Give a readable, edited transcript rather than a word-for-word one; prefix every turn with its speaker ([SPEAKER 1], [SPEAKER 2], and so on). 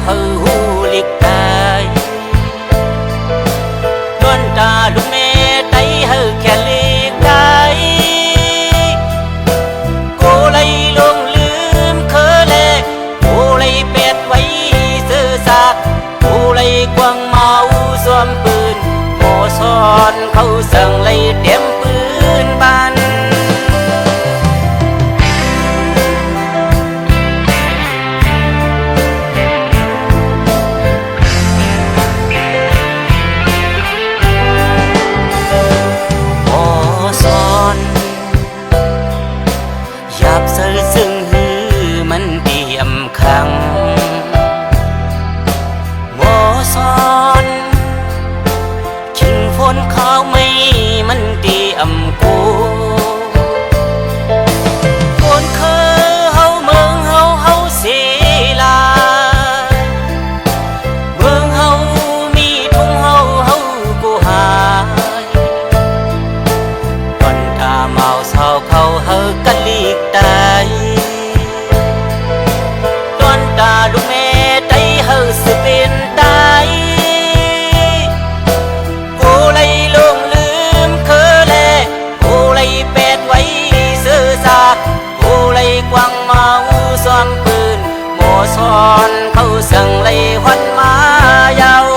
[SPEAKER 1] เฮาหูลิกตายต้นตาลูกแม่ไตเฮาแค่ลิกตายโกเลยลงลืมเคอแลโกเลยเป็ดไว้ซื้อซากโกเลยกวางเมาสวมปืนหมอสอนเขาสั่งเลยเตรียมปืนบานหยาบเสือซึ่งหือมันเตรียมขังหมอสอนชิงฝนข้าวไม่มันเตรียมกูฝนเคอเฮาเมืองเฮาเสีลาเมืองเฮามีทุ่งเฮากูหายตอนตาเมาเศร้าเขาเฮากันลีกตายตอนตาลูกแม่ไตเฮาสิเป็นตายกูเลยลงลืมเคอแลกูเลยเป็ดไว้ซื้อซากกูเลยกวางเมาซ้อมปืนหมอสอนเขาสั่งเลยวันมายาว